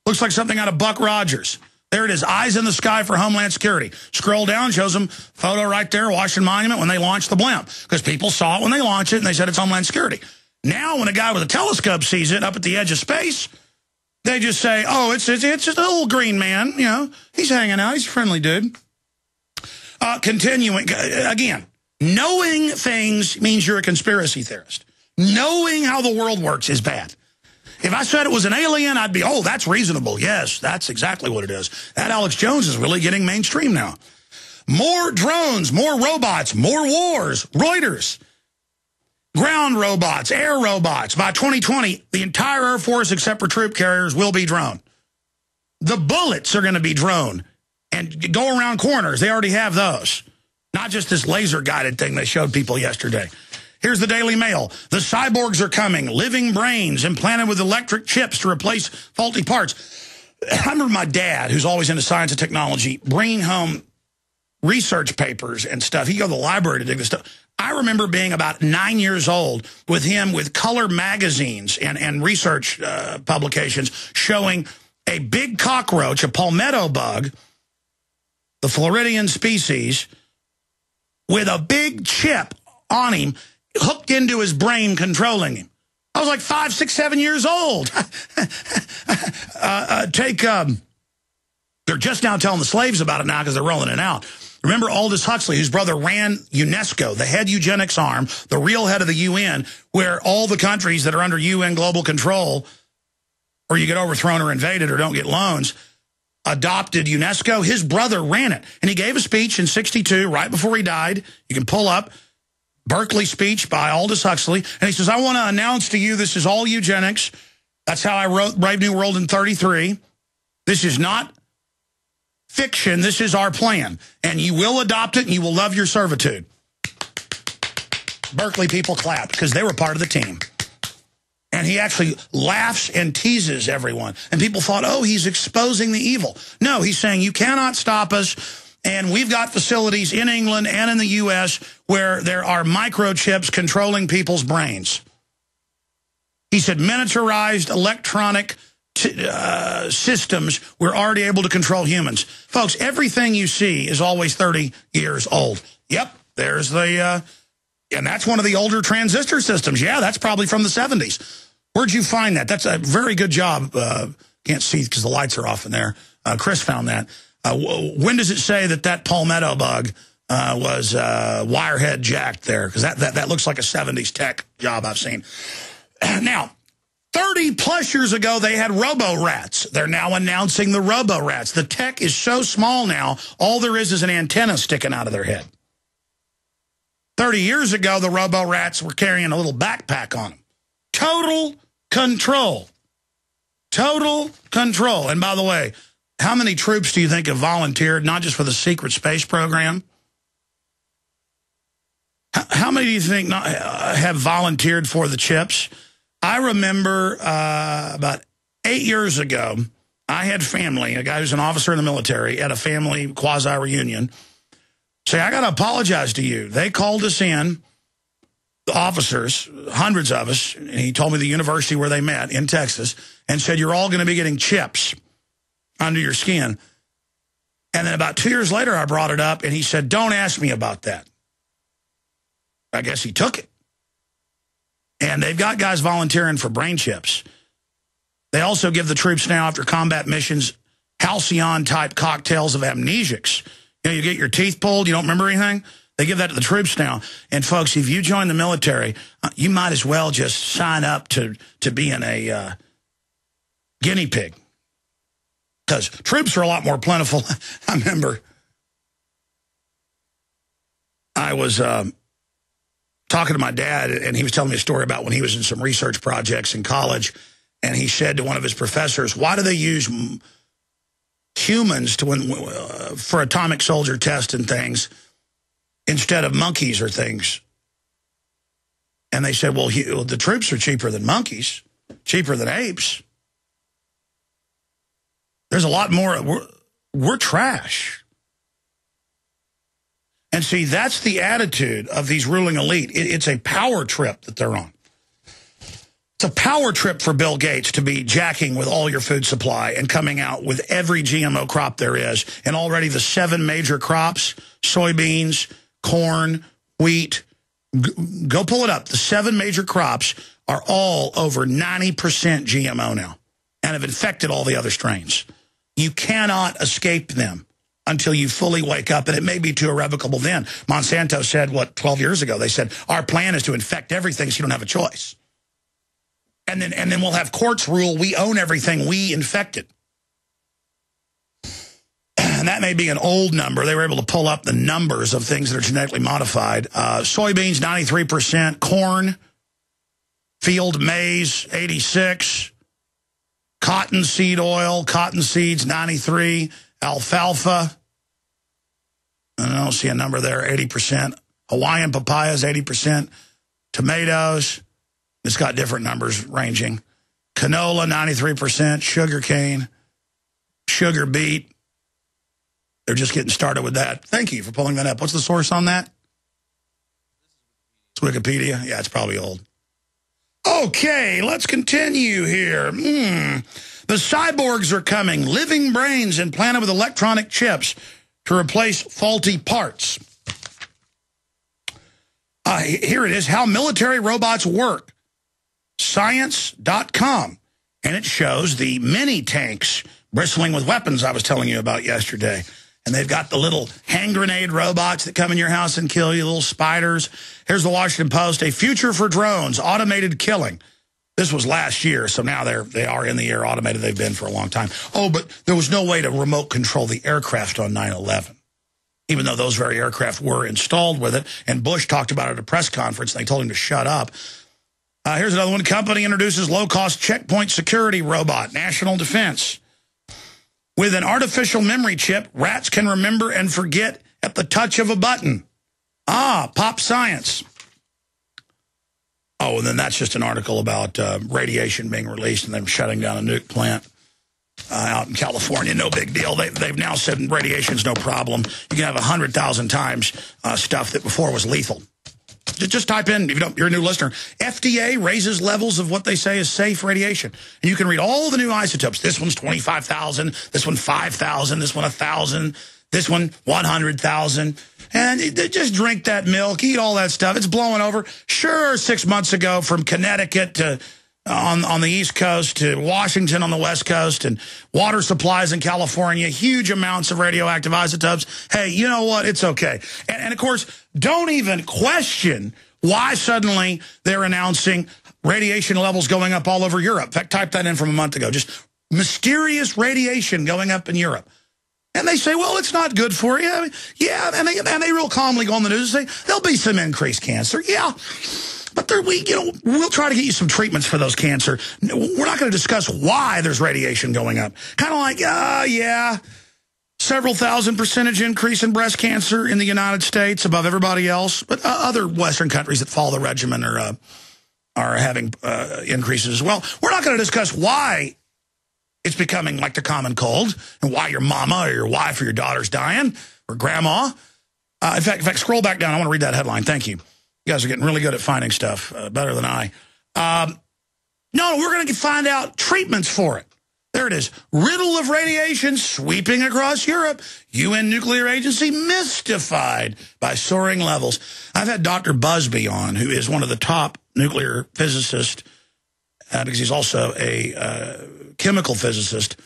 Looks like something out of Buck Rogers. There it is, eyes in the sky for Homeland Security. Scroll down, shows them photo right there, Washington Monument, when they launched the blimp. Because people saw it when they launched it, and they said it's Homeland Security. Now, when a guy with a telescope sees it up at the edge of space, they just say, oh, it's just a little green man. You know, he's hanging out. He's a friendly dude. Continuing, again, knowing things means you're a conspiracy theorist. Knowing how the world works is bad. If I said it was an alien, I'd be, oh, that's reasonable. Yes, that's exactly what it is. That Alex Jones is really getting mainstream now. More drones, more robots, more wars, Reuters. Ground robots, air robots. By 2020, the entire Air Force, except for troop carriers, will be drone. The bullets are going to be drone and go around corners. They already have those. Not just this laser-guided thing they showed people yesterday. Here's the Daily Mail. The cyborgs are coming. Living brains implanted with electric chips to replace faulty parts. I remember my dad, who's always into science and technology, bringing home research papers and stuff. He'd go to the library to dig this stuff. I remember being about 9 years old with him with color magazines and research publications showing a big cockroach, a palmetto bug, the Floridian species, with a big chip on him, hooked into his brain, controlling him. I was like 5, 6, 7 years old. They're just now telling the slaves about it now because they're rolling it out. Remember Aldous Huxley, whose brother ran UNESCO, the head eugenics arm, the real head of the UN, where all the countries that are under UN global control, or you get overthrown or invaded or don't get loans, adopted UNESCO. His brother ran it. And he gave a speech in '62, right before he died. You can pull up Berkeley speech by Aldous Huxley. And he says, I want to announce to you this is all eugenics. That's how I wrote Brave New World in '33. This is not fiction. This is our plan. And you will adopt it and you will love your servitude. Berkeley people clapped because they were part of the team. And he actually laughs and teases everyone. And people thought, oh, he's exposing the evil. No, he's saying you cannot stop us. And we've got facilities in England and in the U.S. where there are microchips controlling people's brains. He said miniaturized electronic systems, we're already able to control humans. Folks, everything you see is always 30 years old. Yep, there's the, and that's one of the older transistor systems. Yeah, that's probably from the 70s. Where'd you find that? That's a very good job. Can't see because the lights are off in there. Chris found that. When does it say that palmetto bug was wirehead jacked there? Because that looks like a 70s tech job I've seen. Now, 30-plus years ago, they had robo-rats. They're now announcing the robo-rats. The tech is so small now, all there is an antenna sticking out of their head. 30 years ago, the robo-rats were carrying a little backpack on them. Total control. Total control. And by the way, how many troops do you think have volunteered, not just for the secret space program? How many do you think have volunteered for the chips? I remember about 8 years ago, I had family, a guy who's an officer in the military, at a family quasi-reunion, say, I got to apologize to you. They called us in, the officers, hundreds of us, and he told me the university where they met in Texas, and said, you're all going to be getting chips under your skin. And then about 2 years later, I brought it up, and he said, don't ask me about that. I guess he took it. And they've got guys volunteering for brain chips. They also give the troops now, after combat missions, halcyon-type cocktails of amnesics. You know, you get your teeth pulled, you don't remember anything? They give that to the troops now. And, folks, if you join the military, you might as well just sign up to being a guinea pig. Because troops are a lot more plentiful. I remember I was talking to my dad, and he was telling me a story about when he was in some research projects in college, and he said to one of his professors, why do they use humans for atomic soldier tests and things instead of monkeys or things? And they said, well, the troops are cheaper than monkeys, cheaper than apes. There's a lot more. We're trash. And see, that's the attitude of these ruling elite. It's a power trip that they're on. It's a power trip for Bill Gates to be jacking with all your food supply and coming out with every GMO crop there is. And already the 7 major crops, soybeans, corn, wheat, go pull it up. The 7 major crops are all over 90% GMO now and have infected all the other strains. You cannot escape them until you fully wake up, and it may be too irrevocable then. Monsanto said, 12 years ago? They said, our plan is to infect everything so you don't have a choice. And then we'll have courts rule we own everything we infected. And that may be an old number. They were able to pull up the numbers of things that are genetically modified. Soybeans, 93%. Corn, field maize, 86%. Cotton seed oil, cotton seeds, 93%. Alfalfa, I don't see a number there, 80%. Hawaiian papayas, 80%. Tomatoes, it's got different numbers ranging. Canola, 93%. Sugarcane, sugar beet. They're just getting started with that. Thank you for pulling that up. What's the source on that? It's Wikipedia. Yeah, it's probably old. Okay, let's continue here. The cyborgs are coming. Living brains implanted with electronic chips to replace faulty parts. Here it is, how military robots work. Science.com. And it shows the mini tanks bristling with weapons I was telling you about yesterday. And they've got the little hand grenade robots that come in your house and kill you, little spiders. Here's the Washington Post, a future for drones, automated killing. This was last year, so now they are in the air, automated. They've been for a long time. Oh, but there was no way to remote control the aircraft on 9/11, even though those very aircraft were installed with it. And Bush talked about it at a press conference, and they told him to shut up. Here's another one. Company introduces low-cost checkpoint security robot, national defense. With an artificial memory chip, rats can remember and forget at the touch of a button. Pop science. Oh, and then that's just an article about radiation being released and them shutting down a nuke plant out in California. No big deal. They've now said radiation's no problem. You can have 100,000 times stuff that before was lethal. Just type in, if you're a new listener, FDA raises levels of what they say is safe radiation. And you can read all the new isotopes. This one's 25,000, this one 5,000, this one 1,000, this one 100,000. And just drink that milk, eat all that stuff. It's blowing over. Sure, 6 months ago from Connecticut to on the East Coast to Washington on the West Coast and water supplies in California, huge amounts of radioactive isotopes. Hey, you know what? It's okay. And of course, don't even question why suddenly they're announcing radiation levels going up all over Europe. In fact, type that in from a month ago. Just mysterious radiation going up in Europe. And they say, well, it's not good for you. I mean, yeah, and they real calmly go on the news and say, there'll be some increased cancer. Yeah. But we'll try to get you some treatments for those cancer. We're not going to discuss why there's radiation going up. Kind of like, yeah, several thousand% increase in breast cancer in the United States above everybody else. But other Western countries that follow the regimen are having increases as well. We're not going to discuss why it's becoming like the common cold and why your mama or your wife or your daughter's dying or grandma. In fact, scroll back down. I want to read that headline. Thank you. You guys are getting really good at finding stuff, better than I. No, we're going to find out treatments for it. There it is. Riddle of radiation sweeping across Europe. UN nuclear agency mystified by soaring levels. I've had Dr. Busby on, who is one of the top nuclear physicists, because he's also a chemical physicist,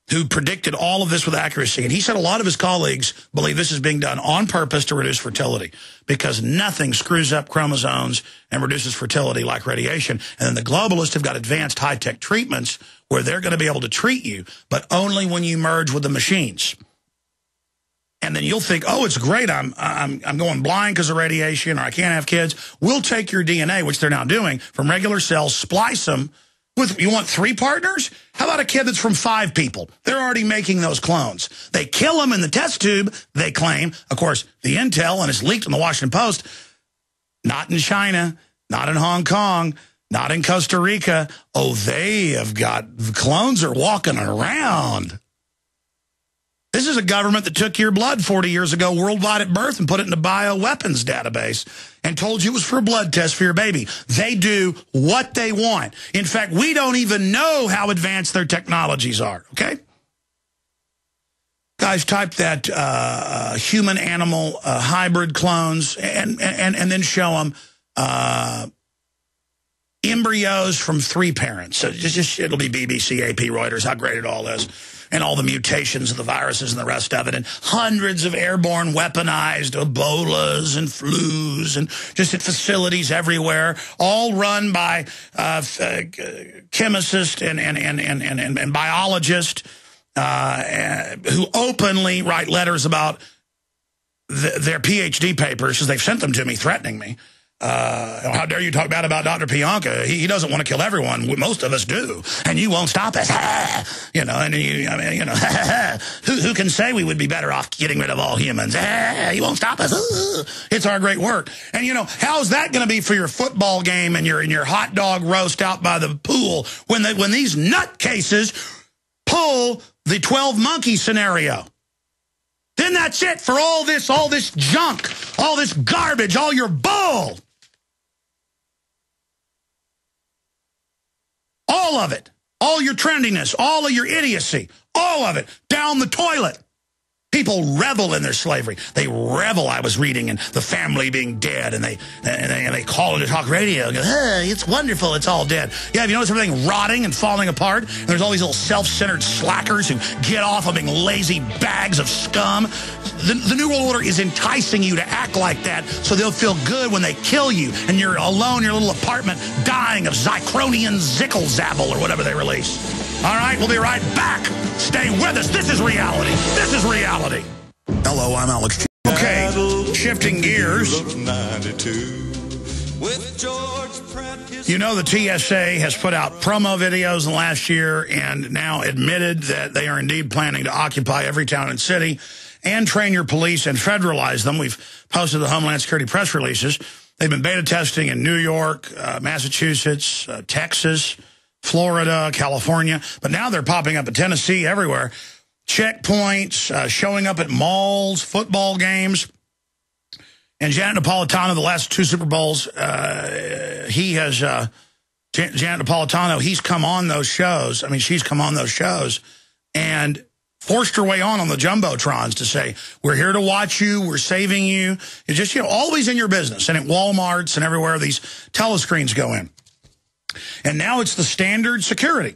who predicted all of this with accuracy. And he said a lot of his colleagues believe this is being done on purpose to reduce fertility because nothing screws up chromosomes and reduces fertility like radiation. And then the globalists have got advanced high-tech treatments where they're going to be able to treat you, but only when you merge with the machines. And then you'll think, oh, it's great, I'm going blind because of radiation, or I can't have kids. We'll take your DNA, which they're now doing, from regular cells, splice them. You want 3 partners? How about a kid that's from 5 people? They're already making those clones. They kill them in the test tube, they claim. Of course, the intel, and it's leaked in the Washington Post, not in China, not in Hong Kong, not in Costa Rica. Oh, they have got, clones are walking around. This is a government that took your blood 40 years ago worldwide at birth and put it in a bioweapons database and told you it was for a blood test for your baby. They do what they want. In fact, we don't even know how advanced their technologies are, okay? Guys, type that human-animal hybrid clones and then show them embryos from 3 parents. So it'll be BBC, AP, Reuters, how great it all is. And all the mutations of the viruses and the rest of it. And hundreds of airborne weaponized Ebolas and flus and just at facilities everywhere, all run by chemicists and biologists who openly write letters about their PhD papers because they've sent them to me, threatening me. How dare you talk bad about Dr. Pianka? He doesn't want to kill everyone. Most of us do, and you won't stop us. You know, and who can say we would be better off getting rid of all humans? You won't stop us. It's our great work. And you know, how's that going to be for your football game and your hot dog roast out by the pool when these nutcases pull the 12 monkey scenario? Then that's it for all this junk, all this garbage, all your bull. All of it. All your trendiness, all of your idiocy, all of it down the toilet. People revel in their slavery. They revel, I was reading, in the family being dead, and they call it a talk radio and go, hey, it's wonderful, it's all dead. Yeah, have you noticed everything rotting and falling apart? And there's all these little self-centered slackers who get off of being lazy bags of scum. The New World Order is enticing you to act like that so they'll feel good when they kill you and you're alone in your little apartment dying of Zycronian Zicklezabble or whatever they release. All right, we'll be right back. Stay with us. This is reality. This is reality. Hello, I'm Alex. Okay, shifting gears. You know, the TSA has put out promo videos in the last year and now admitted that they are indeed planning to occupy every town and city and train your police and federalize them. We've posted the Homeland Security press releases. They've been beta testing in New York, Massachusetts, Texas, Florida, California, but now they're popping up in Tennessee, everywhere. Checkpoints, showing up at malls, football games. And Janet Napolitano, the last 2 Super Bowls, Janet Napolitano, he's come on those shows. I mean, she's come on those shows and forced her way on the Jumbotrons to say, we're here to watch you, we're saving you. It's just, you know, always in your business. And at Walmarts and everywhere these telescreens go in. And now it's the standard security.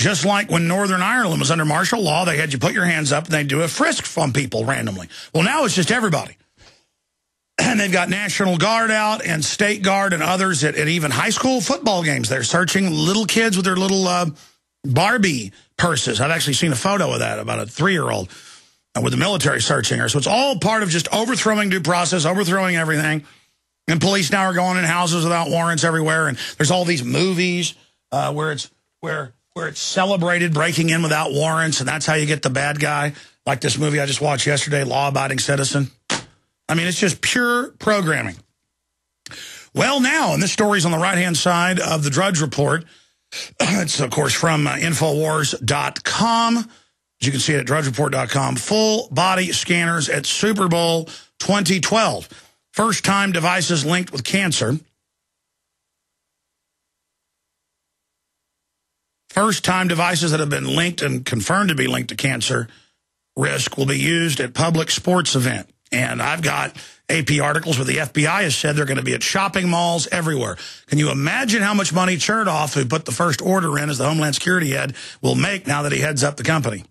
Just like when Northern Ireland was under martial law, they had you put your hands up and they'd do a frisk from people randomly. Well, now it's just everybody. And they've got National Guard out and State Guard and others at even high school football games. They're searching little kids with their little Barbie purses. I've actually seen a photo of that, about a 3-year-old with the military searching her. So it's all part of just overthrowing due process, overthrowing everything. And police now are going in houses without warrants everywhere. And there's all these movies where it's celebrated breaking in without warrants, and that's how you get the bad guy. Like this movie I just watched yesterday, Law Abiding Citizen. I mean, it's just pure programming. Well, now, and this story's on the right-hand side of the Drudge Report. It's, of course, from Infowars.com. As you can see it at DrudgeReport.com. Full body scanners at Super Bowl 2012. First-time devices linked with cancer. First-time devices that have been linked and confirmed to be linked to cancer risk will be used at public sports event. And I've got AP articles where the FBI has said they're going to be at shopping malls everywhere. Can you imagine how much money Chertoff, who put the first order in as the Homeland Security head, will make now that he heads up the company?